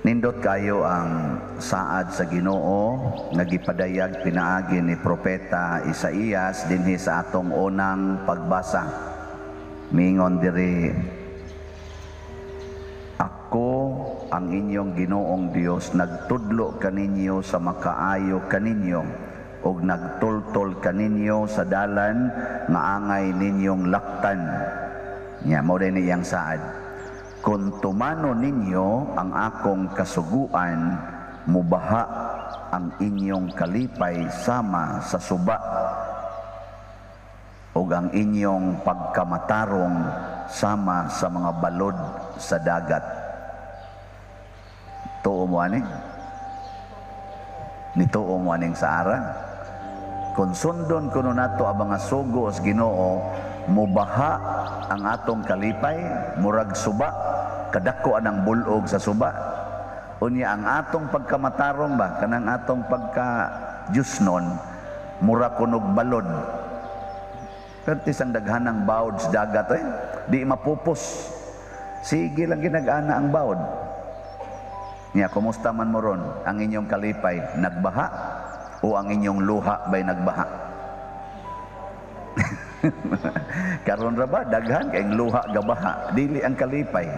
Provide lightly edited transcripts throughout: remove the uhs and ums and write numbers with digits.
Nindot kayo ang saad sa Ginoo nga gipadayag pinaagi ni Propeta Isaías dinhi sa atong unang pagbasa. Mingon diri, ako ang inyong Ginoong Dios, nagtudlo kaninyo sa makaayo kaninyo ug nagtultol kaninyo sa dalan nga angay ninyong laktan. Nya mao din iyang saad. Kung tumano ninyo ang akong kasuguan, mubaha ang inyong kalipay sama sa suba, ug ang inyong pagkamatarong sama sa mga balod sa dagat. Tuo mo ani? Nituo mo aning sa ara? Kung sundon kuno nato ang mga sugo sa Ginoo, mubaha ang atong kalipay, murag suba, kadako anang bulog sa suba. Unya ang atong pagkamatarong ba, kanang atong pagka-Diyos nun, mura kunog balod. Pero isang daghanang bawod sa dagat, di mapupos. Sige lang ginag-ana ang bawod. Nya, kumusta man mo ron? Ang inyong kalipay, nagbaha? O ang inyong luha ba'y nagbaha? Karon ra ba daghan kay luha gabaha, dili ang kalipay.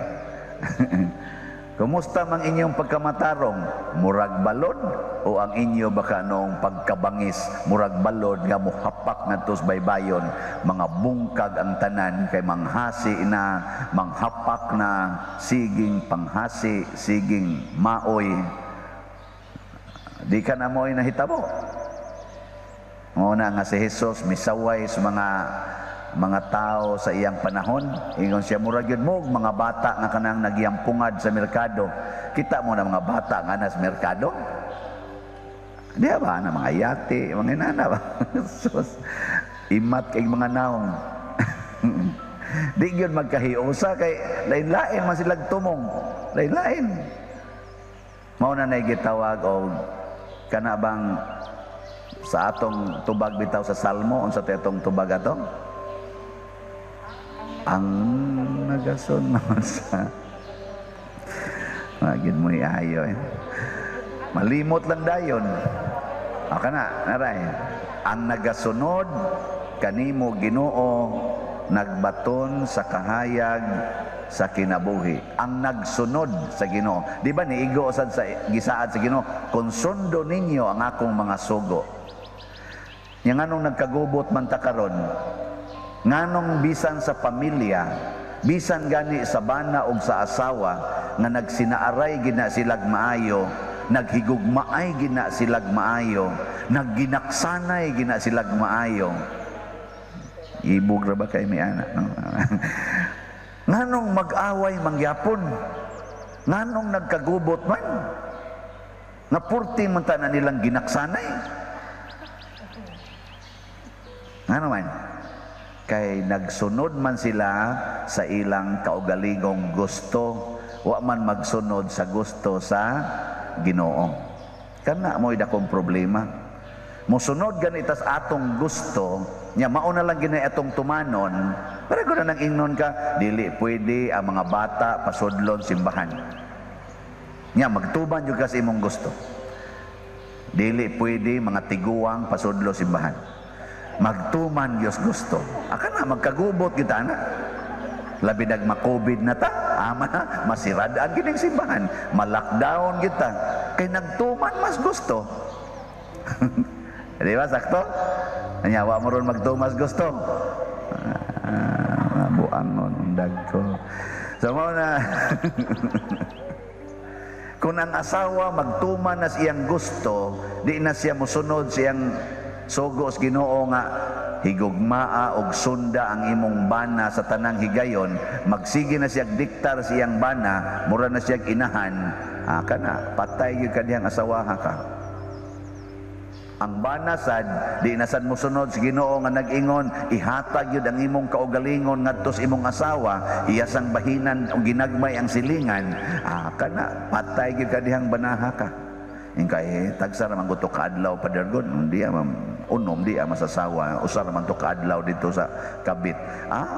Kumusta mang inyong pagkamatarong? Murag balod o ang inyo baka noong pagkabangis murag balod nga muhapak ngadto sa baybayon, mga bungkag ang tanan kay manghasi na, manghapak na, siging panghasi, siging maoy. Di ka na mo'y nahitabo. Muna nga si Jesus misaway sa mga tao sa iyang panahon. Ingon siya, murag yun mo, mga bata nga kanang nagyampungad sa merkado. Kita mo na mga bata nga na sa merkado? Di ba? Na mga yate, mga inana ba? Imat kay mga naong. Di yun magkahiusa kay lain-lain man silang tumong. Lain-lain. Mauna na gitawag o kana bang sa atong tubag bitaw sa Salmo, unsa tetong tubag ato? Ang nagasunod sa magid mo iayo malimot lang dayon. Aka na, naray. Ang nagasunod kanimo Ginoo, nagbaton sa kahayag sa kinabuhi. Ang nagsunod sa Ginoo. Di ba niigo sad sa gisaad sa Ginoo, kung sundo ninyo ang akong mga sugo. Yang anong nagkagubot man ta karon, nganong bisan sa pamilya, bisan gani sa bana o sa asawa, nga nagsinaaray gina silag maayo, naghigugmaay gina silag maayo, nagginaksanay gina silag maayo. Ibog ra ba kay may anak? No? Nganong mag-away mangyapon? Nganong nagkagubot man? Napurti man ta na nilang ginaksanay? Nga naman, kay nagsunod man sila sa ilang kaugalingong gusto, wa man magsunod sa gusto sa Ginoo. Kana mo'y dakong problema. Musunod ganitas atong gusto, nya mauna lang gina atong tumanon, para guna nang ingnon ka, dili pwede ang mga bata pasudlon simbahan. Nya magtuban jud ka sa imong gusto. Dili pwede mga tiguang pasudlo simbahan. Magtuman Diyos gusto. Aka na, magkagubot kita na. Labi nagma-COVID na ta, ama na, masiradaan kining simbahan. Malakdown kita. Kay nagtuman mas gusto. Di ba, sakto? Nanyawa mo ron magtumas gusto. Mabuang nun, undag ko. So, mo na. Kung ang asawa magtuman na siyang gusto, di na siya musunod siyang sugos Ginoo nga higugmaa og sunda ang imong bana sa tanang higayon, magsige na siya diktar siyang bana, mura na siya inahan, kana patay gyud kaniyang asawaha ka. Ang bana sad di na sad mosunod sa Ginoo nga nag-ingon, ihatag gyud ang imong kaugalingon ngadto sa imong asawa, iyasang bahinan og ginagmay ang silingan, kana patay gyud kaniyang banaha ka. Kay tagsara man gusto ka adlaw padergon, di unom di masasawa, usar man to ka adlaw dito sa kabit.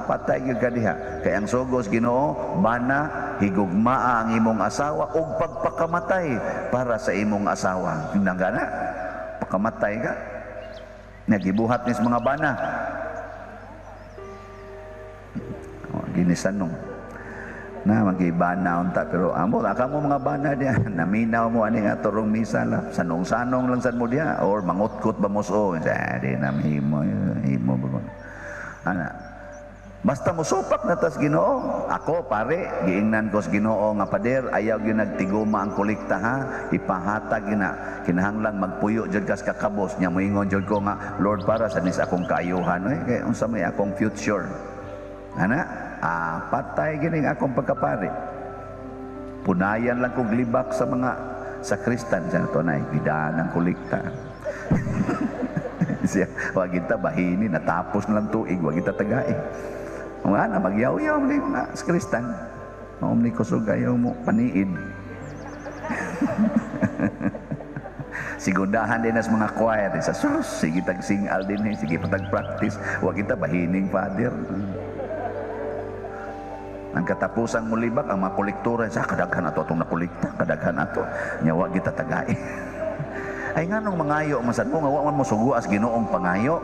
Patay gyud ka diha. Kay ang sugos Ginoo, bana higugmaa ang imong asawa ug pagpakamatay para sa imong asawa. Nagana pakamatay ka. Nagibuhat nis mga bana. Ginisanong na magibana unta pero amo kamo mga bana dia naminaw mo ani nga turong misa la sanong-sanong lang sad mo dia or mangutkot ba mo so di na himo ba ana basta mo supak na tas Ginoo. Ako pare giingnan ko sa Ginoo nga pader ayaw gyud nagtiguma ang kolekta ha, ipahatag gina kinahanglan magpuyo jud kas kakabos nya moingon jud ko nga Lord para sa nis akong kaayuhan kay unsa may akong future ana. Patay gining akong pagkapari. Punayan lang kong libak sa mga sakristan sa tunay bidaan ng kolekta. Siya wag kita bahini natapos na lang tuig wag kita tagay. Mga na magyaw-yaw ni mga sakristan. Maum ni kusog ayaw mo paniid. Sigundahan din as mga choir sa sus sige tag singal din sige patag practice wag kita bahining father. Ang katapusang mulibak ang mga kolektora sa kadaghan ato atong nakolekta kadaghan ato nyawa kita tagay. Ay nganong mangayo man sad mo nga wa man mo sugo as Ginoong pangayo.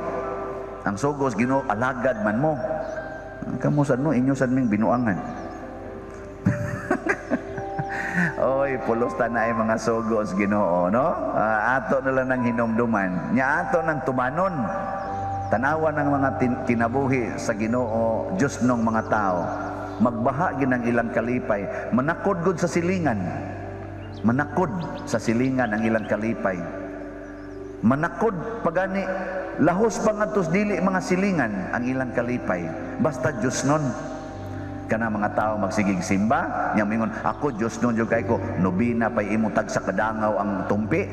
Ang sugos Ginoo alagad man mo. Kamo sad mo inyo sad ming binuangan. Oy pulos tanay mga sugos Ginoo no. Ato na lang nang hinumduman. Nya ato nang tumanon. Tanawan ng mga kinabuhi sa Ginoo Dios nung mga tao. Magbahagi ng ilang kalipay, manakod gud sa silingan. Manakod sa silingan ang ilang kalipay. Manakod pagani lahos pangadtos dili mga silingan ang ilang kalipay. Basta Dios nun. Kana mga tao magsigig simba, nya mingon ako Dios nun jud kay ko, nobina pay imutag sa kadangaw ang tumpi.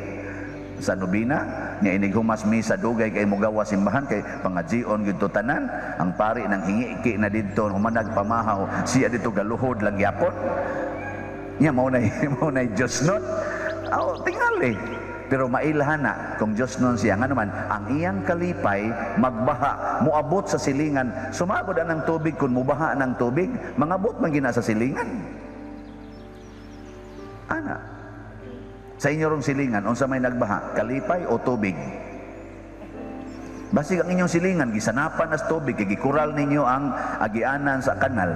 Sa nobina nya inig humas misa dugay kay mugawa simbahan kay pangajion gyud tanan ang pari nang hingiki na didto humanag pamahaw siya dito galuhod lang gyapon nya mao nay Dios nun tingali pero mailhan na kung Dios nun siya nga naman ang iyang kalipay magbaha moabot sa silingan sumagod ang tubig kun mubaha ng tubig mangabot man gina sa silingan ana. Sa inyo rong silingan, unsa may nagbaha, kalipay o tubig? Basig ang inyong silingan, gisanapan as tubig, gikural ninyo ang agianan sa kanal.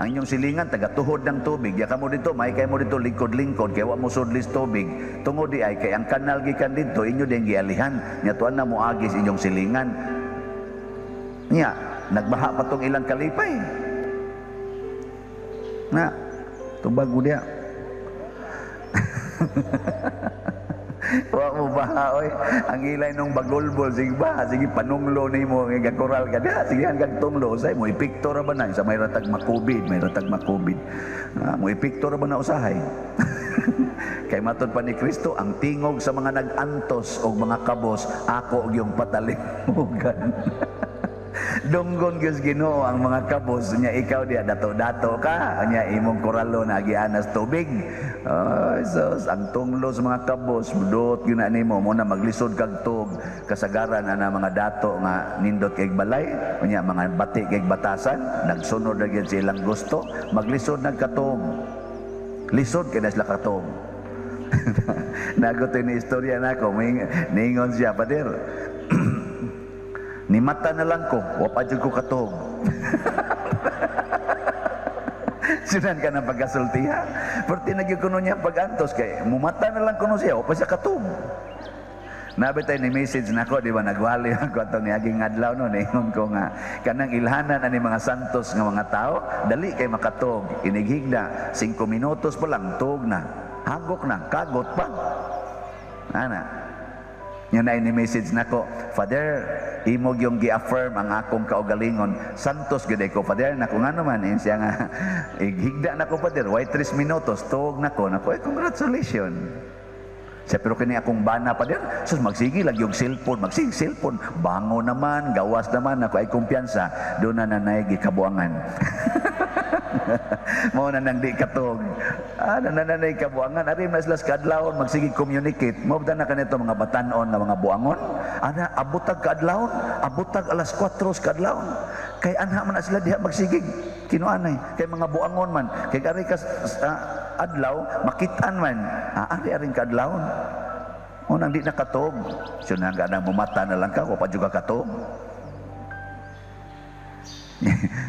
Ang inyong silingan, tagatuhod ng tubig. Yaka mo dito, may kay mo dito, lingkod-lingkod, kaya wa mo sudlis tubig. Tungod di ay, kay ang kanal gikan dito, inyo din gialihan. Nyatuan na mo agis inyong silingan. Nya, nagbaha pa tong ilang kalipay. Na, tubago dia. Wa mo baha oy ang ilay nung bagolbol sige ba sige panunglo nimo nga koral ka da sige hanggang tunglo say mo ipiktor ba na sa may ratag makubid mo ipiktor ba na usahay. Kay matud pa ni Kristo ang tingog sa mga nag-antos og mga kabos ako og yung patalimugan. Dunggon gyud Ginoo ang mga kabos nya ikaw diha dato-dato ka nya imong koralo na agianas tubig. Sus ang tunglo sa mga kabos mudot gyud na nimo mo na maglisod kag tug kasagaran ana mga dato nga nindot kay balay nya mga bati kay batasan nagsunod na gyud silang gusto maglisod nagkatog lisod kay sila katog. Nagutoy ni istorya nako ningon siya pader. Ni mata na lang ko, wapa dyan ko katog. Sinan ka ng pagkasultiha. Perti nagyukuno niya pag-antos kay mumata na lang kuno siya, wapa siya katog. Nabi tayo ni message na ko, di ba nagwali ako ito ni aging adlaw no, naingon ko nga, kanang ilhanan ani mga santos nga mga tao, dali kay makatog, inighigda, 5 minutos pa lang, tog na, hagok na, kagot pa. Ana. Yun na ini-message na ko, Father, imog yung gi-affirm ang akong kaugalingon. Santos gede ko, Father, na kung ano man, siya nga, higda na ko, Father, why 3 minutos, tuog na ko, congratulations. Siya, pero kini akong bana, Father, sus, magsigi lang yung cellphone, bango naman, gawas naman, ako ay kumpiyansa, doon na nanay gikabuangan. Mao na nang di katog. Nananay kabuangan, ari na sila sa kadlawon magsige communicate. Mao na kanito mga batanon nga mga buangon. Abutag kadlawon, abutag alas 4 sa kadlawon. Kay anha man na sila diha magsigig. Kinuanay kay mga buangon man. Kay ari ka adlaw makitaan man. Ari kadlawon. O nang di nakatog. So nang ganang mumata na lang ka, o pa juga katog.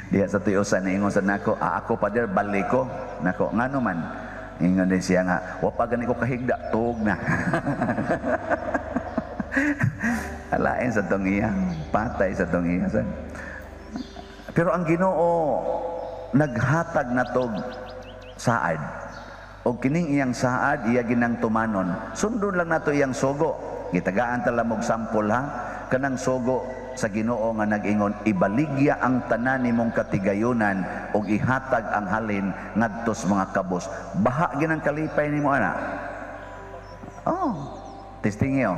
Diya sa tuyusan na ingon sa nako, ako pa der baliko. Nako, ngano man. Ingon din siya nga, wapa gani ko kahigda, tug na. Alain sa tong iya, patay sa tong iya. Pero ang Ginoo, naghatag na tog saad. O kining iyang saad, iya ginang tumanon. Sundon lang nato iyang sugo. Gitagaan tala mog sampol ha. Kanang sugo sa Ginoo nga nag-ingon, ibaligya ang tanan nimong katigayunan o ihatag ang halin ngadtos mga kabos. Baha ginang kalipay nimo ana. Testingyo.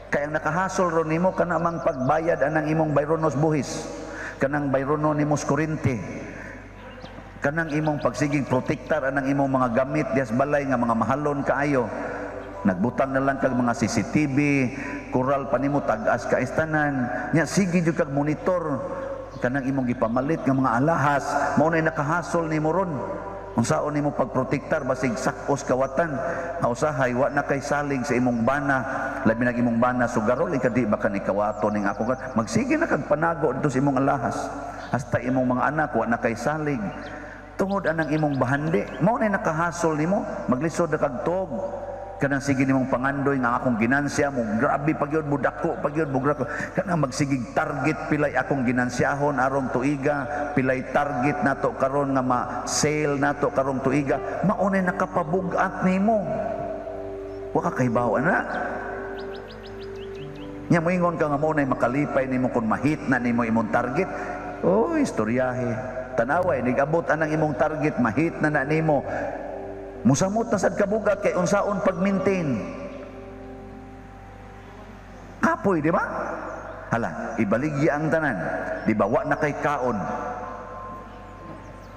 Kaya nakahasol ron nimo kanamang pagbayad anang imong bayronos buhis. Kanang bayrono nimos kuryente. Kanang imong pagsigig protektar anang imong mga gamit dias balay nga mga mahalon kaayo. Nagbutang na lang kag mga CCTV, kural pa nimo tag-as ka istanan. Nya sige jud kag monitor kanang imong gipamalit nga mga alahas, mao nay nakahasol nimo ron. Unsaon nimo pagprotektar basig sakos kawatan. Usahay wa na kay salig sa imong bana, labi na imong bana sugarol ikadi ba kan ikawato ning ako kan. Magsige na kag panago dito sa imong alahas. Hasta imong mga anak wa na kay salig. Tungod anang imong bahandi, mao nay nakahasol nimo, maglisod na kag tog. Kanang sige nimong pangandoy nga akong ginansya mo, grabe pagyod mo dako, pagyod mo grako. Kanang magsigig target pilay akong ginansyahon arong tuiga, pilay target nato karon nga ma-sale nato karong tuiga, maunay nakapabugat nimo. Wa ka kahibaw ana. Nya moingon ka nga maunay makalipay nimo kun mahit na nimo imong target. Oh, istoryahe. Tanaway nigabot anang imong target, mahit na nimo. Musamot na sad kabugat kay unsaon pag-maintain. Kapoy, di ba? Hala, ibaligya ang tanan. Di ba wa na kay kaon.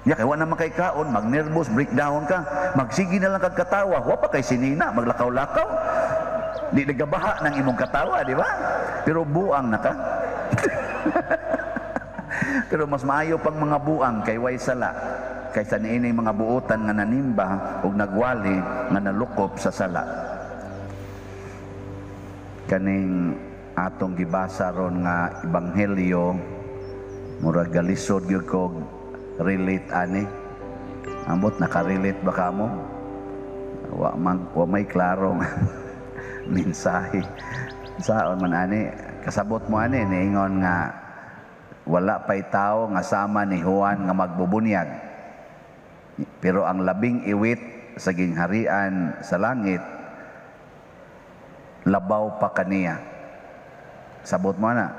Ya kay wa na makay kaon, mag-nervous, breakdown ka, magsigi na lang kag katawa, wa pa kay sinina, maglakaw-lakaw. Di nagabaha ng imong katawa, di ba? Pero buang na ka. Pero mas maayo pang mga buang kay way sala. Kaysa niining mga buotan nga nanimba ug nagwali nga nalukop sa sala. Kaning atong gibasa ron nga ebanghelyo murag galisod gyud ko relate ani. Ambot naka-relate ba kamo? Wa may klaro mensahe. Saon man ani kasabot mo ani niingon nga wala pay tao nga sama ni Juan nga magbubunyag. Pero ang labing iwit sa gingharian sa langit, labaw pa kaniya. Sabot mo na.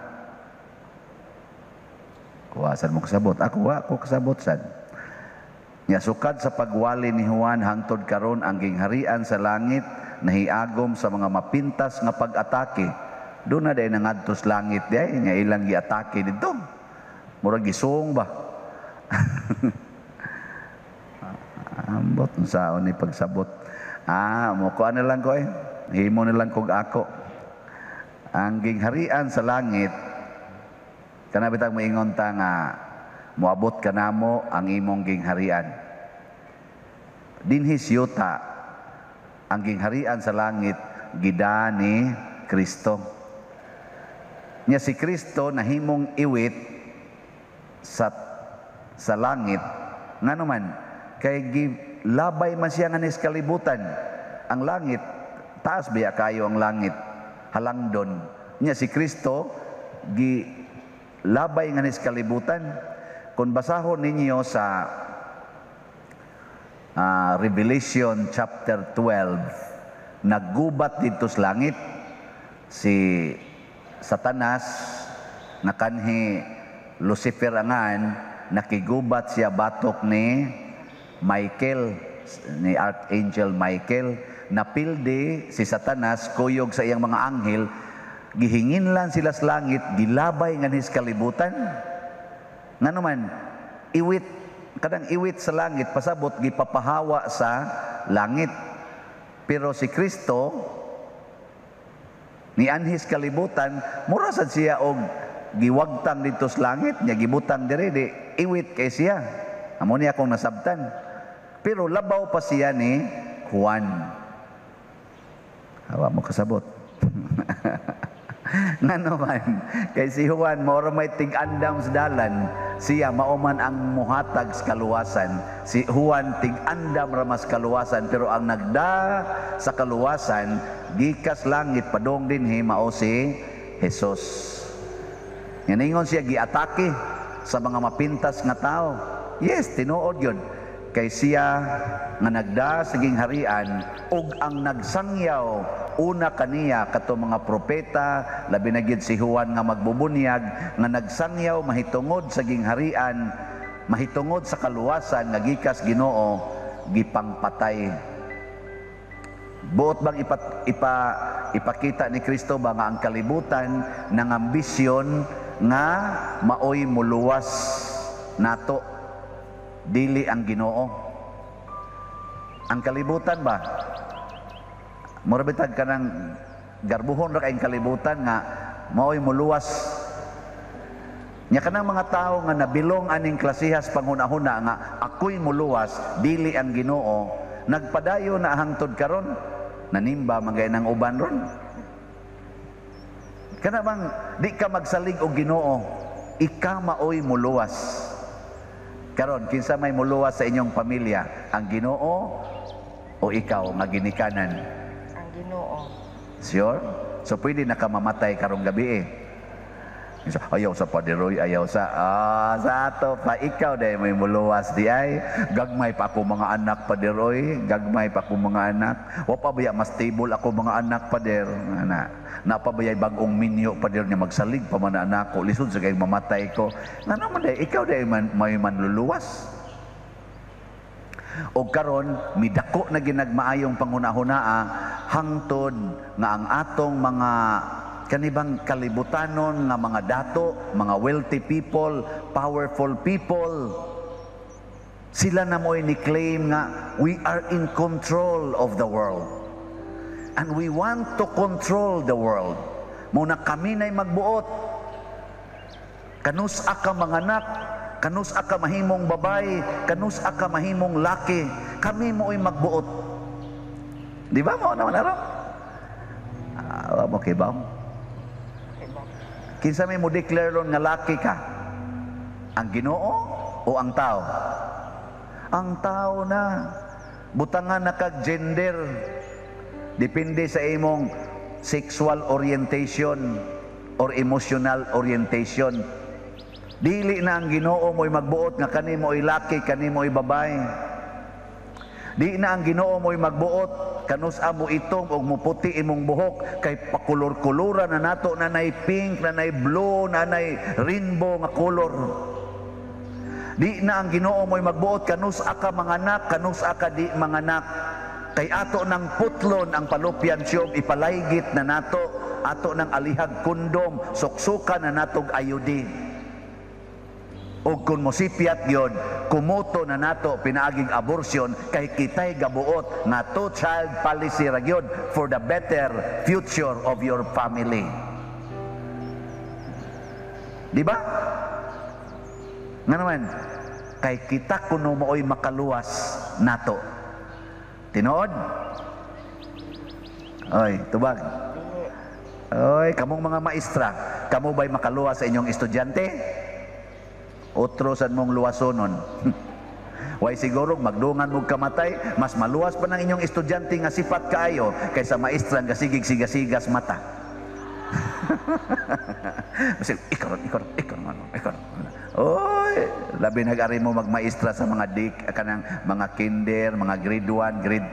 Kuwasan mo kasabot. Ako kasabot sad. Nya sukad sa pagwali ni Juan hangtod karon ang gingharian sa langit nahiagom sa mga mapintas nga pag-atake. Doon na dahil nangadtos langit dahil nga ilang gi-atake dito. Murag gisung ba? Ambot unsaon ni pagsabot. Mukuha na lang ko himo na lang kog ako. Ang gingharian sa langit kana bitang moingon ta nga moabot kanamo ang imong gingharian. Dinhi siyota ang gingharian sa langit gida ni Kristo. Nya si Kristo nahimong iwit sa langit ngano man kay labay man siya nga nis kalibutan. Ang langit, taas biya kayo ang langit, halangdon. Nya si Kristo, labay nga nis kalibutan. Kung basahon ninyo sa Revelation chapter 12, naggubat dito sa langit, si Satanas, nakanhi Lucifer angan, nakigubat siya batok ni Michael, ni Archangel Michael, napildi si Satanas kuyog sa iyang mga anghel, gihingin lang sila sa langit, gilabay nga nis kalibutan. Nga naman, iwit kanang iwit sa langit pasabot gipapahawa sa langit. Pero si Kristo ni anhis kalibutan, mura sad siya og giwagtang dito sa langit, nya gibutang diri di iwit kay siya. Amo ni akong nasabtan. Pero labaw pa siya ni Juan. Hawa mo kasabot. Nga naman, kay si Juan, maura may tig-andam sa dalan, siya mauman ang muhatag sa kaluwasan. Si Juan, tig-andam ramas kaluwasan, pero ang nagda sa kaluwasan, gikas langit, padong din mao si Jesus. Yaningon siya, giatake sa mga mapintas nga tao. Yes, tinuod yun. Kay siya nga nagda sa gingharian, ug ang nagsangyaw una kaniya kato mga propeta, labi na gid si Juan nga magbubunyag, nga nagsangyaw mahitungod sa gingharian, mahitungod sa kaluwasan nga gikas Ginoo, gipangpatay. Buot bang ipakita ni Kristo ba nga ang kalibutan ng ambisyon nga maoy muluwas nato, dili ang Ginoo? Ang kalibutan ba? Murabitag ka ng garbuhon ra kayong kalibutan nga maoy muluwas. Nya kanang mga tao nga nabilong aning klasihas panghuna-huna nga ako'y muluwas, dili ang Ginoo, nagpadayo na hangtod karon, nanimba magay ng uban ron. Kana bang di ka magsalig og Ginoo, ika maoy muluwas. Karon kinsa may muluwas sa inyong pamilya, ang Ginoo o ikaw nga ginikanan? Ginoo. Sure? So pwede na ka mamatay karong gabi eh. Ayaw sa padiroy, ayaw sa sa ato pa ikaw dahil may muluwas di ay. Gagmay pa ako mga anak padiroy, gagmay pa ako mga anak. Wa pa baya mas stable ako mga anak pader. Na pa baya bagong minyo pader niya magsalig pa man anak ko, lisod sa kay mamatay ko. Nga naman dahil ikaw dahil may manluluwas. O karon midako na ginagmaayong panghuna-hunaa hangtod nga ang atong mga kanibang kalibutanon nga mga dato, mga wealthy people, powerful people, sila na mo'y ni-claim nga we are in control of the world and we want to control the world. Muna kami na'y magbuot, kanus-a ka manganak, kanus aka mahimong babay, kanus aka mahimong laki, kami mo'y magbuot. Di ba mo naman araw? Mo kay ba? Kinsa may mo declare ron nga laki ka? Ang Ginoo o ang tao? Ang tao na. Butangan na kag gender. Depende sa imong sexual orientation or emotional orientation. Dili na ang Ginoo mo'y magbuot nga kani mo'y laki, kani mo'y babae. Di na ang Ginoo mo'y magbuot kanus amo itong og muputi imong buhok kay pakulor-kuluran na nato, nanay pink, nanay blue, nanay rainbow nga color. Di na ang Ginoo mo'y magbuot kanus aka manganak, kanus aka di manganak. Kay ato ng putlon ang fallopian tube ipalaygit na nato, ato ng alihag kondom, suksukan na natog ayudi. O kung mosipyat yun, kumuto na nato pinaaging abortion kay kitay gabuot na two-child policy ra gyud for the better future of your family. Di ba? Nga naman, kay kita kuno mooy makaluwas nato. Tinuod? Oy, tubag. Oy, kamong mga maestra, kamo ba'y makaluwas sa inyong estudyante? Utrosan mong luwasonon. Way siguro magdungan mong kamatay, mas maluwas pa ng inyong estudyante nga sipat kaayo kaysa maestra nga sigig-sigasigas mata. Ikaw. Oy, labi nag-ari mo magmaestra sa mga kanang mga kinder, mga grade 1, grade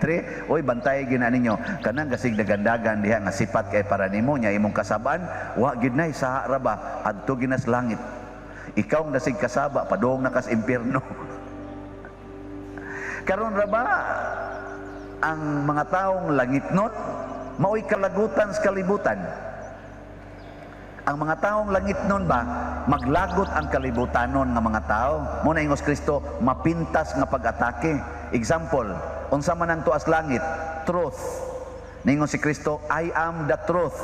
3. Oy, bantay gina ninyo kanang gasig dagandagan diha nga sipat kay para nimo nya imong kasaban, wa gid nay sa raba adto ginas langit. Ikaw ang nasig kasaba, padong nakas impyerno. Karon ra ba ang mga taong langit nun, mao'y kalagutan sa kalibutan. Ang mga taong langit nun ba, maglagot ang kalibutanon nga mga tao. Muna ingos Kristo, mapintas nga pag-atake. Example, unsa man ang tuas langit, truth. Ningon si Kristo, I am the truth.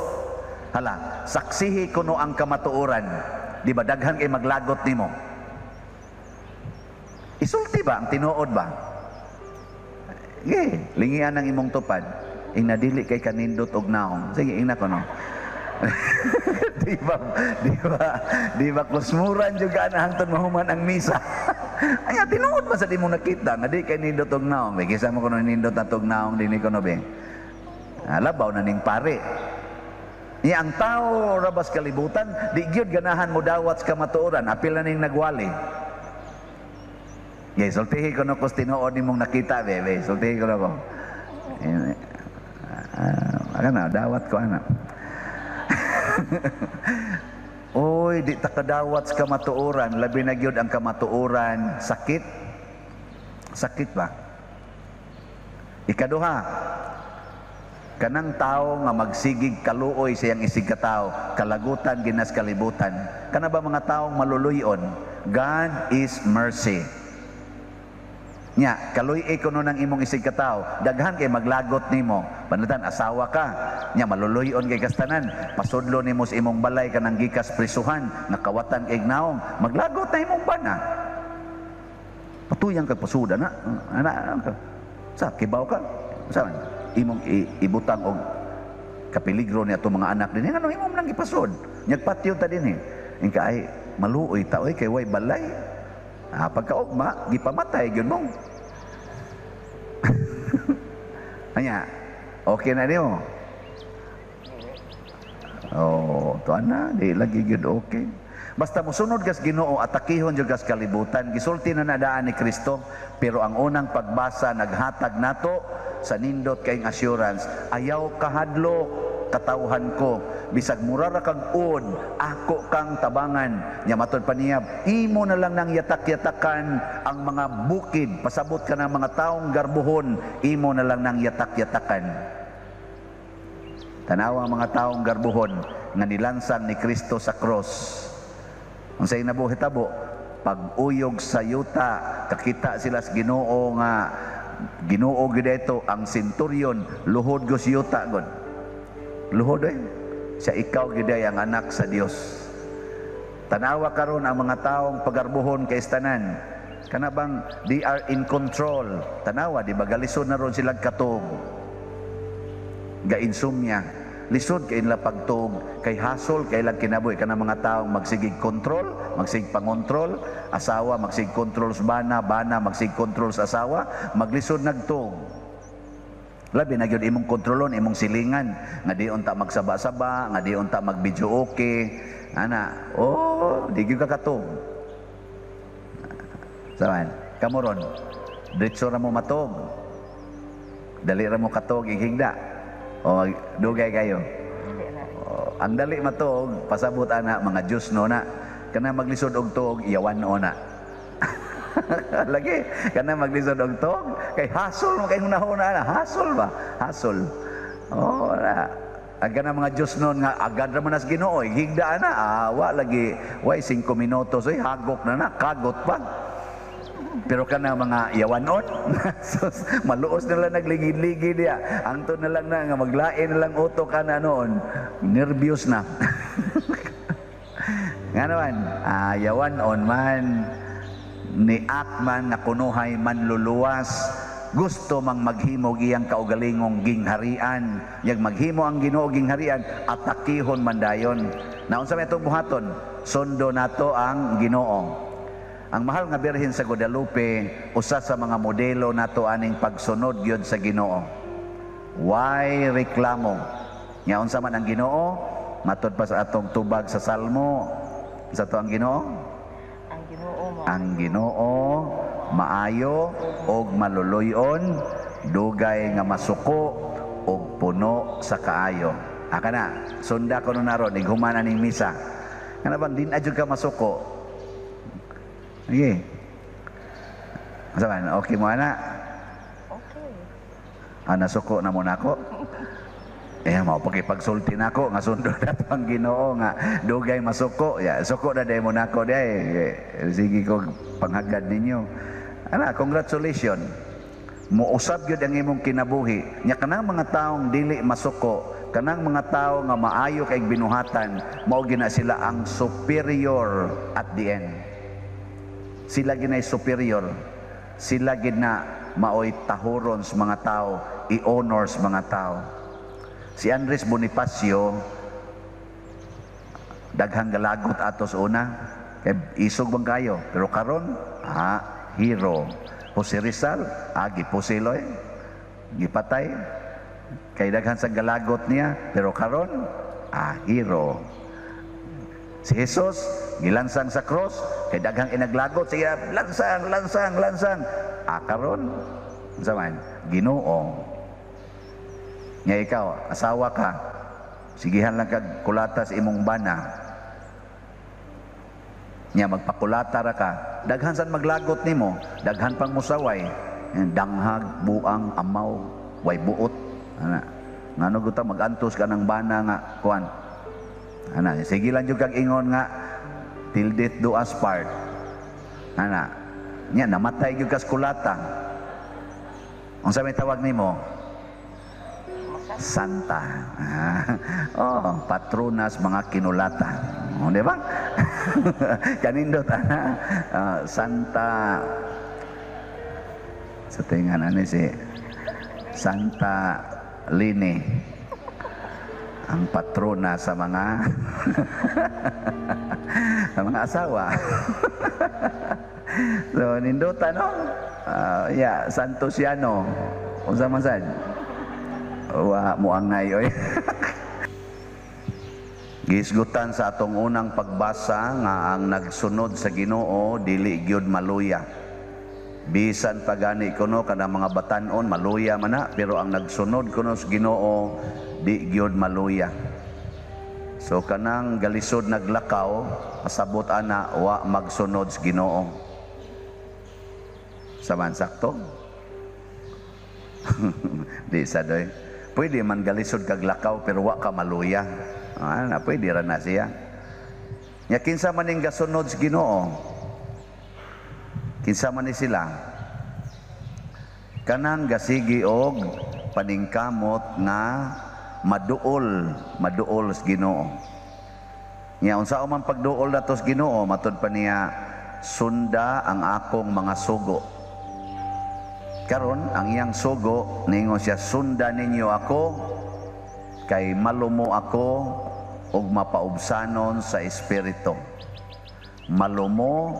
Hala, saksihi kuno ang kamatuoran. Di ba, daghan kay maglagot nimo. Isulti ba ang tinuod ba? Lingian ang imong tupad. Ing nadili kay kanindot og naong. Sige, ina ko no. di ba kusmuran juga na hangtod mahuman ang misa. Ay tinuod man sa di mo nakita nga di kay nindot og naong. May kisa mo kuno nindot na tog naong dinhi ko no be. Labaw na ning pare. Iya ang tao rabas kalibutan, di gyud ganahan mo dawat sa kamatuoran, apil na ning nagwali. Sultihi ko no kus tinuod nimong nakita be, sultihi ko no ko. Ana dawat ko ana. Oy, di ta kadawat sa kamatuoran, labi na gyud ang kamatuoran sakit. Sakit ba? Ikaduha, kanang tao nga magsigig kaluoy sa iyang isig katao, kalagutan ginas kalibutan. Kana ba mga taong maluluyon? God is mercy. Nya, kaluy-i kuno ng imong isig katao, daghan kay maglagot nimo. Panatan asawa ka, nya maluluyon kay kastanan, pasudlo nimo sa imong balay kanang gikas prisuhan, nakawatan kay naong, maglagot na imong bana. Patuyang kag pasuda na, sa kibaw ka, sa imong ibutang og kapeligro ni ato mga anak dinhi, ano imong nang ipasud? Nyagpatyo ta dinhi. Ingka ay maluoy ta oy kay way balay. Pagkaugma, gipamatay gyud mo. Anya, okay na niyo. Tuan na, di lagi gyud okay. Basta mosunod kas Ginoo, atakihon jud kas kalibutan, gisulti na nadaan ni Kristo, pero ang unang pagbasa naghatag nato sa nindot kay assurance, ayaw kahadlo katawhan ko, bisag murara kag ud, ako kang tabangan. Nya matud pa niya, imo na lang nang yatak-yatakan ang mga bukid, pasabot ka ng mga taong garbuhon, imo na lang nang yatak-yatakan. Tanawa ang mga taong garbuhon nga nilansan ni Kristo sa cross. Unsay nabuhitabo? Pag-uyog sa yuta, kakita sila sa Ginoo nga Ginoo gid ito ang centurion, luhod go sa yuta god. Luhod siya ikaw giday ang anak sa Dios. Tanawa karon ang mga taong pagarbuhon kay istanan, kana bang they are in control. Tanawa di ba galisod na ron sila katog, ga-insomnia, lisod kay nila pagtog, kay hasol kay lang kinabuhi. Kana mga taong magsigig control, magsig pangontrol, asawa magsig control sa bana, bana magsig control sa asawa, maglisod nagtog. Labi na gyud imong kontrolon, imong silingan nga di unta magsaba-saba, nga di unta mag-video okay. Ana, di gyud ka katog. Saman, kamoron, diretso ra mo matog. Dali ra mo katog ihigda. O dugay kayo. Ang dali matog, pasabot ana mga Diyos no na. Kana maglisod og tog, iyawan no na. Lagi kana maglisod og tog kay hasol mo kay hunahuna na hasol ba hasol na aga na mga Diyos noon nga agad ra man as Ginoo higdaan na awa lagi way 5 minutos oy hagok na kagot pa pero kana mga yawanon maluos na lang nagligid-ligid ya angto na lang na nga maglain na lang utok kana noon nervyos na nga naman yawanon man ni Atman na kunuhay manluluwas, gusto mang maghimo iyang kaugalingong gingharian, yag maghimo ang Ginoo gingharian, atakihon mandayon. Naunsa may itong buhaton, sundo nato ang Ginoo. Ang mahal nga Birhen sa Guadalupe, usa sa mga modelo nato aning pagsunod gyud sa Ginoo. Why reklamo? Nya unsa man ang Ginoo? Matud pa sa atong tubag sa Salmo, sa to ang Ginoo? Ang Ginoo maayo og maluluyon, dugay nga masuko og puno sa kaayo. Kana sunda ko naron ighuman ning misa. Kana bang din adyo ka masuko? Sige. Saban, okay mo ana? Okay. Nasuko na mo nako. Mao pagsulti nako nga sundon na pang Ginoo nga dugay masuko. Suko na demo nako day. Sige ko panghagad ninyo. Congratulations. Muusab gyud ang imong kinabuhi. Nya kanang mga taong dili masuko, kanang mga tao nga maayo kay binuhatan, mao gina sila ang superior at the end. Sila ginay superior. Sila gina maoy tahuron sa mga tao, i-honor sa mga tao. Si Andres Bonifacio, daghang galagot atos una, kay isog bang kayo, pero karon, hero. Jose Rizal, gipusiloy, gipatay, kay daghan sa galagot niya, pero karon, hero. Si Jesus, gilansang sa cross, kay daghang inaglagot, siya, lansang. Karon, zaman, Ginoo. Nga ikaw, asawa ka, sigihan lang kag kulatas imong bana. Nga magpakulata ra ka, daghan san maglagot nimo, daghan pang musaway, danghag, buang, amaw, way buot. Ngano guta magantos ka ng bana nga kuan. Sige lang jud kag ingon nga till death do us part. Nya namatay jud ka sa kulata. Unsa may tawag nimo? Santa. Patronas mga kinulata. Di ba? Kanindot, Santa. Sa tingan, si Santa Lini. Ang patrona sa mga sa mga asawa. So, nindot, Santos Yano. Unsa man sad? Muangay oy. Gisgutan sa atong unang pagbasa nga ang nagsunod sa Ginoo dili gyud maluya. Bisan pagani kuno kada mga batan-on maluya man na, pero ang nagsunod kuno sa Ginoo di gyud maluya. So kanang galisod naglakaw, pasabot ana wa magsunod sa Ginoo. Saman sakto? Di sadoy. Pwede man galisod kag lakaw pero wa ka maluya. Pwede ra na siya. Nya kinsa man ning gasunod sa Ginoo? Kinsa man ni sila? Kanang gasigi og paningkamot nga maduol sa Ginoo. Nya unsa man pagduol nato sa Ginoo, matud pa niya, sunda ang akong mga sugo. Karon ang iyang sugo ningon siya, sunda ninyo ako kay malumo ako og mapaubsanon sa espiritu. Malumo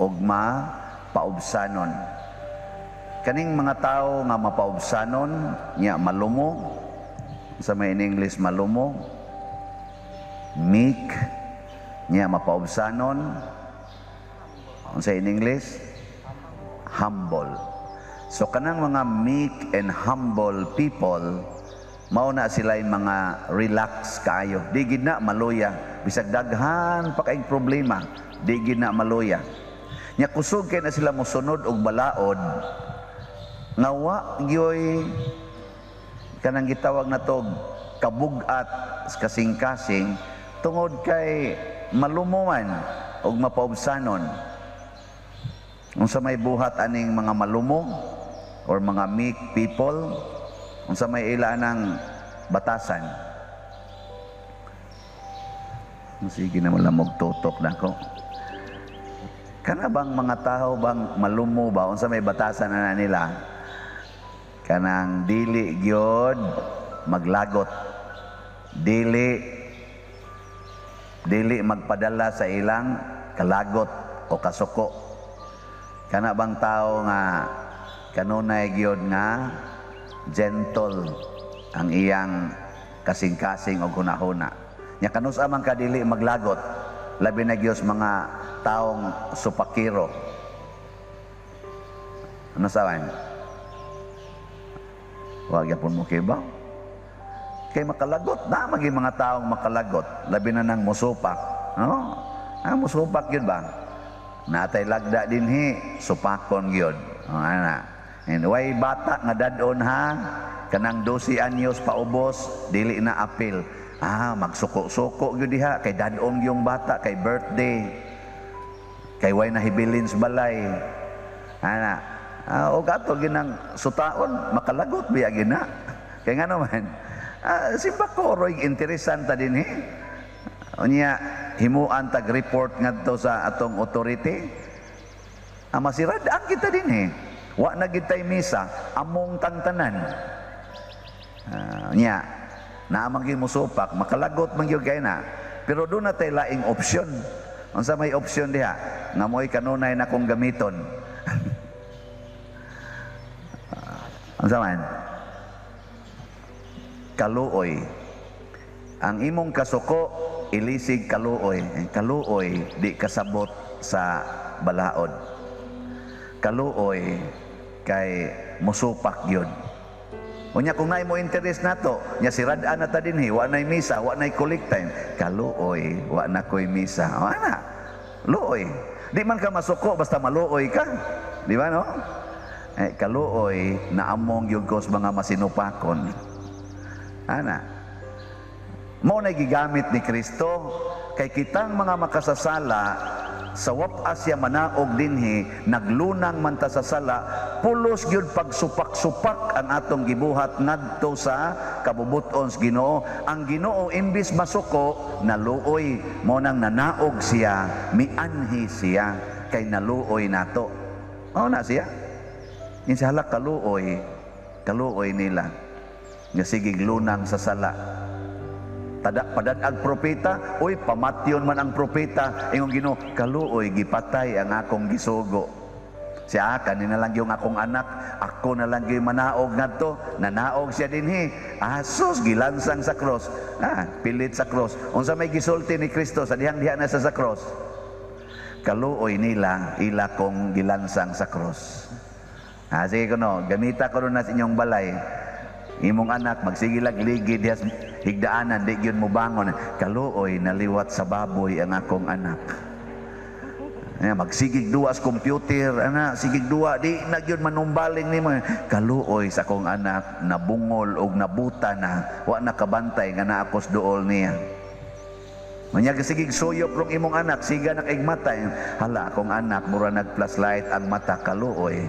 og mapaubsanon. Kaning mga tao nga mapaubsanon nya malumo, sa may in English malumo, meek, nya mapaubsanon, sa in English humble. So kanang mga meek and humble people, mao na sila yung mga relax kaayo. Di gid na maluya. Bisag daghan pa kay problema, di gid na maluya. Nya kusog kay na sila mosunod og balaod. Nga wa gyoy kanang gitawag na to kabug-at kasing-kasing tungod kay malumuman og mapaubsanon. Unsa may buhat aning mga malumo or mga meek people, unsa may ila ng batasan. Sige na wala magtutok na ko. Kana bang mga tao bang malumo ba? Unsa may batasan na nila? Kanang dili gyud maglagot. Dili magpadala sa ilang kalagot o kasuko. Kana bang tao nga kanunay gyud nga gentle ang iyang kasing-kasing o hunahuna. Nya kanus amang kadili maglagot, labi na gyud mga taong supakiro. Ano sawan? Wag yapon mo kibaw. Kay makalagot na magi mga taong makalagot, labi na nang musupak, no? Musupak gyud ba? Natay lagda dinhi supakon gyud. Ana. And way bata nga dadon ha, kanang 12 anyos paubos, dili na apil. Magsuko-suko gyud diha kay dadong yung bata kay birthday. Kay way nahibilin sa balay. O gato ginang sutaon, makalagot biya gina. Kay nga naman, si Bakoroy interesanta din Unya himuan tag report ngadto sa atong authority. Masiradaan kita din Wa na gitay misa, among tangtanan. Nya, naamang yung musupak, makalagot man yung kay na. Pero doon na tayo laing opsyon. Unsa may opsyon diha? Nga mo'y kanunay na kong gamiton. Unsa man? Kaluoy. Ang imong kasuko, ilisig kaluoy. Kaluoy, di kasabot sa balaod. Kaluoy, kay musupak yun. Unya kung naay mo interest nato, nya siradaan na ta dinhi, wa nay misa, wa nay collect time. Kaluoy, wa na koy misa. Ana, luoy. Di man ka masuko basta maluoy ka. Di ba no? Kaluoy na among yung kos mga masinupakon. Ana. Mo na gigamit ni Kristo kay kitang mga makasasala sa wapas siya manaog dinhi, naglunang man ta sa sala, pulos gyud pagsupak-supak ang atong gibuhat ngadto sa kabubuton sa Ginoo. Ang Ginoo imbis masuko, naluoy, mo nang nanaog siya, mianhi siya kay naluoy nato. Mao na siya. Inshallah kaluoy nila nga sige lunang sa sala. Padad ang propeta, uy, pamatyon man ang propeta, ingong Ginoo, kaluoy, gipatay ang akong gisugo. Siya, kanina lang yung akong anak, ako na lang yung manaog ngadto, nanaog siya dinhi. Asos, gilansang sa cross. Pilit sa cross. Unsa may gisulti ni Kristo, sa dihang-diha na sa cross. Kaluoy nila, ila kong gilansang sa cross. Sige ko no, gamita ko rin na sa inyong balay. Imong anak magsigilag ligid diha higdaanan di gyud mo bangon, kaluoy naliwat sa baboy ang akong anak. Magsigig duwa sa computer, sigig duwa di na gyud manumbaling nimo, kaluoy sa akong anak nabungol og nabuta na, wa nakabantay nga naakos duol niya. Manyag sigig suyop rong imong anak, siga nakaigmata, hala akong anak mura nag-flashlight ang mata, kaluoy.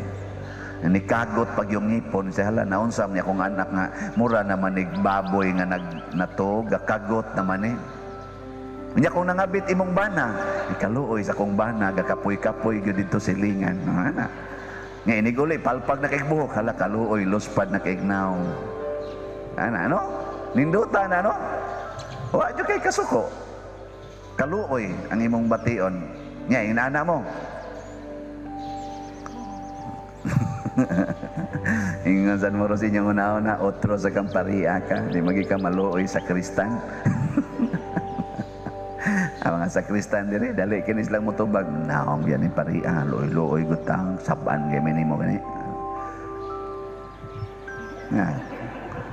Nikagot pag yung ngipon siya, hala naunsam niya kung anak nga mura naman baboy nga natog, kagot naman Unya kung nangabit imong bana, ikaluoy sa kong bana, gakapoy-kapoy gyud dito silingan. Ana. Nga iniguli palpag na kaigbuhok, hala kaluoy luspad na kaignaw. Ana ano? Ninduta na no? Wa jud kay kasuko. Kaluoy ang imong bation. Nya inana mo. Ingon sa mo rosin yung una-una, otro sa kampariya ka, di magi ka maluoy sa Kristan. Ang mga sa Kristan diri, dali kinis lang mo tubag, naong yan yung pariya, luoy-luoy gutang, saban gamin mo gani.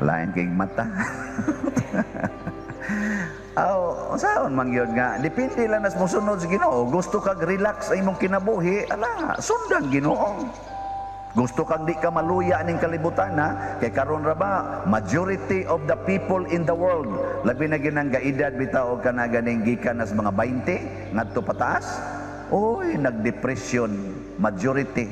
Lain kay mata. Saon man gyud nga, depende lang nas mosunod sa Ginoo. Gusto kag relax sa imong kinabuhi, ala, sundan Ginoo. Gusto kang di ka maluya ning kalibutan kay karon ra ba majority of the people in the world labi na ginang gaedad bitaw ka na ganing gikan as mga 20 ngadto pataas, oy nagdepression majority,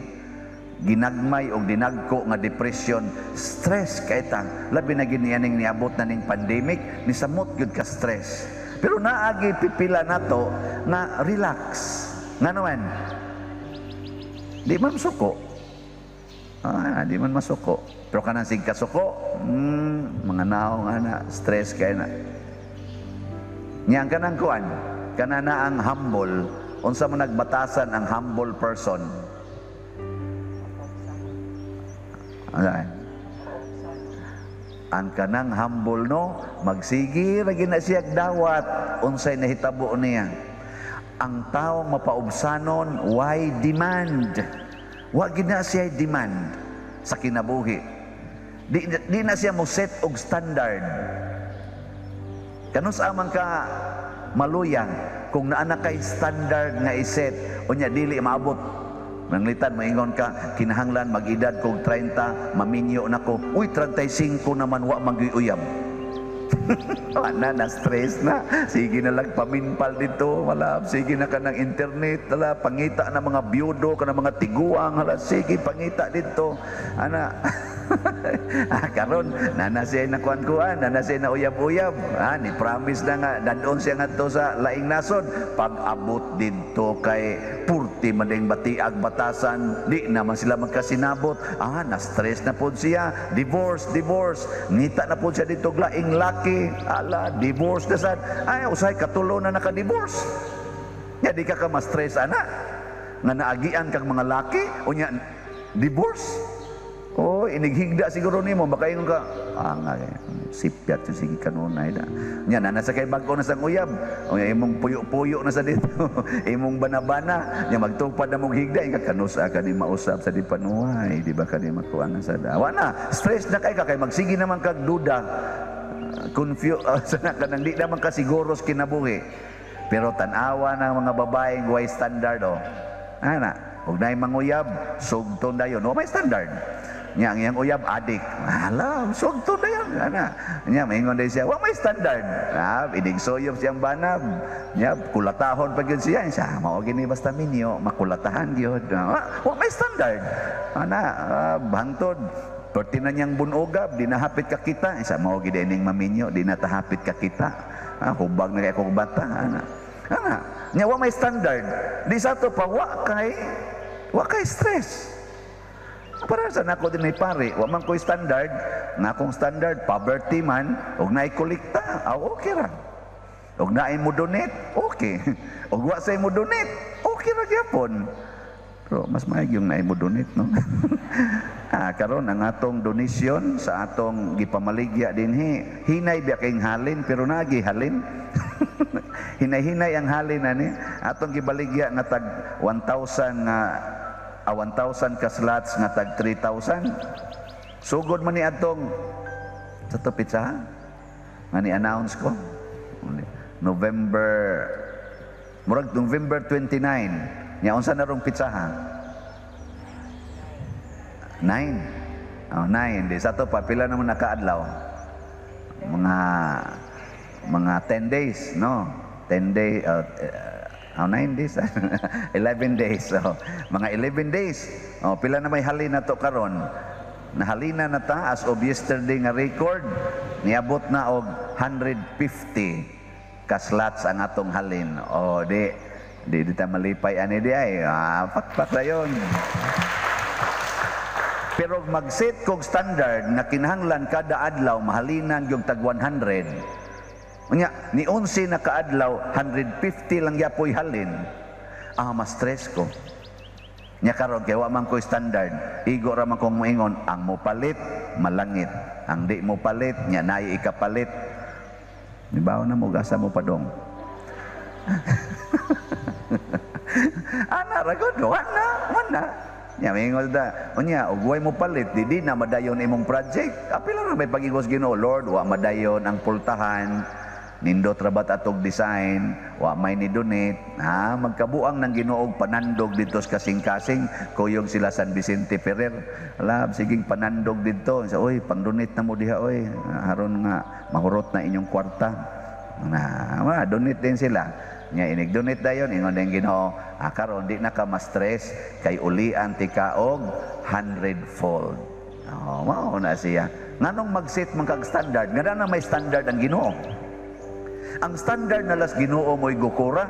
ginagmay og dinagko nga depression, stress kay ta labi na ginianing niabot na ning pandemic, nisamot gyud ka stress. Pero naagi pipila nato na relax nga naman di man suko. Di man masuko. Pero kanang sig kasuko, mga naong stress kay na. Niyang kanang kuan, kanana ang humble, unsa mo nagbatasan ang humble person. Ang kanang humble no, magsigi ra gina siya dawat unsay nahitabo niya. Ang taong mapaubsanon, why demand? Wa gina siya demand sa kinabuhi. Di na siya mo set og standard. Kanus amang ka maluyang kung naa na kay standard nga iset unya dili maabot. Nanglitan maingon ka kinahanglan mag-edad kog 30, maminyo nako. Uy 35 naman wa magyuyab. Na stress na. Sige na lang paminpal dito, wala. Sige na ka ng internet, wala. Pangita na mga byudo, ka ng mga tiguang, wala. Sige, pangita dito. Ana. Karon nana siya na kuan-kuan, nana siya na uyab-uyab. Ni promise na nga dadon siya ngadto sa laing nasod. Pag abot didto kay purti mading batiag batasan, di naman sila magkasinabot. Na stress na pod siya. Divorce. Ngita na pod siya dito laing laki. Ala, divorce na sad. Ay usay katulo na naka-divorce. Ya di ka ma-stress ana. Nga naagian kang mga laki unya divorce. Inighigda siguro nimo baka ingon ka nga sipyat sige kanunay da nya na nasa kay bag-o na sang uyab imong puyo-puyo na sa dito imong banabana nya magtupad na mong higda ka kanusa ka ni mausap sa di panuhay di ba kani makuan na sa dawa na stress na kay magsige naman kag duda sana ka nang di naman ka siguro sa kinabuhi pero tan-awa ng mga babaeng way standard ana ug nay manguyab sugton dayon may standard. Yang uyab adik. Alam, sugto na yan. Nya, maingon din siya, may standard. Idigsoyop siyang banab. Nya, kulatahon pag yun siya. Siya, maugin ni basta minyo, makulatahan yun. May standard. Bantod. Perti na niyang bunogab, di nahapit ka kita. Siya, maugin din yung maminyo, di natahapit ka kita. Hubag na kaya kong bata. Nya, may standard. Di sa ito pa, wa kay stress. Para sa nako din ay pare, wa man ko'y standard, nga akong standard, poverty man, og naay kolekta, okay ra. Og naay mo donate, okay. Og wa say mo donate, okay ra gyapon. Pero mas maayog yung naay mo donate, no? Karon ang atong donation sa atong gipamaligya dinhi, hinay biya kayong halin, pero nagi halin. Hinay-hinay ang halin ani, atong gibaligya nga tag 1,000 1,000 ka slots nga tag 3,000. Sugod man ni atong sa to pizza nga ni announce ko November 29 nya unsa na rong pizza 9 di sa to pa pila naman nakaadlaw mga 10 days no 10 days 9 days 11 days mga 11 days pila na may halin na to karon nahalina na ta as of yesterday nga record niabot na og 150 ka slots ang atong halin di ta malipay ani di ay pakpak na yun. Pero mag-set kog standard na kinahanglan kada adlaw mahalinan yung tag 100. Ni 11 na kaadlaw, 150 lang yapoy halin. Mas stress ko. Nya karon kay wa man ko'y standard. Igo ra man kong moingon, ang mopalit malangit. Ang di mo palit, nya naay ikapalit. Nibaw na mo gasa mo padong. Ra gud, wana. Nya mingon da, unya ug way mo palit, di na madayon imong project. Apil ra may pagigos Ginoo, Lord, wa madayon ang pultahan. Nindot rabat atog design, wa may ni donate, magkabuang ng Ginoo panandog dito sa kasing-kasing, kuyog sila San Vicente Ferrer. Siging panandog dito. Oy, pang-donate na mo diha oy. Haron nga mahurot na inyong kwarta. Donate din sila. Nya inig-donate dayon ingon ang Ginoo, karon di na ka ma-stress kay ulian ti kaog 100-fold. Mao na siya. Nganong mag-set man kag standard? Ngada na may standard ang Ginoo. Ang standard na las Ginoo mo'y gukura,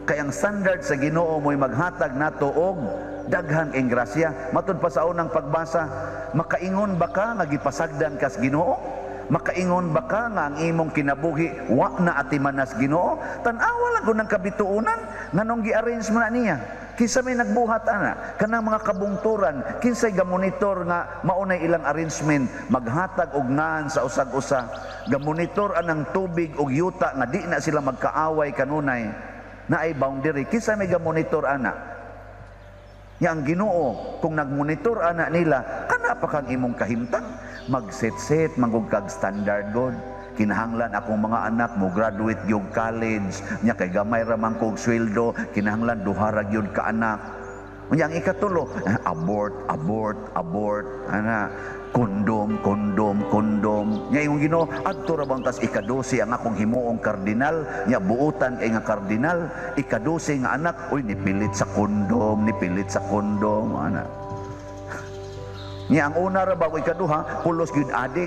kay ang standard sa Ginoo mo'y maghatag nato og daghang ing grasya. Matud pa sa unang pagbasa, makaingon ba ka nga gipasagdan kas Ginoo? Makaingon ba ka nga ang imong kinabuhi wa na atimanas Ginoo? Tan-awa lang kun ang kabituunan nganong gi-arrange mo na niya. Kinsa may nagbuhat ana kanang mga kabungturan, kinsay gamonitor nga maunay ilang arrangement, maghatag og ngan sa usag-usa, gamonitor anang tubig og yuta nga di na sila magkaaway kanunay, na ay boundary. Kinsa may gamonitor ana? Yang Ginoo kung nagmonitor ana nila, kana pa kang imong kahimtang magset-set mangug kag standard god. Kinahanglan akong mga anak mo graduate yung college nya kay gamay ra man kog sweldo, kinahanglan duha ra gyud ka anak. Unya ang ikatulo, abort, abort, abort, ana, kondom, kondom, kondom. Nya yung Ginoo, adto ra bang tas ika-12 ang akong himuong kardinal, nya buutan kay nga kardinal, ika-12 nga anak, uy nipilit sa kondom, nipilit sa kondom, ana. Nya ang una ra ba ika-duha, pulos gyud adik,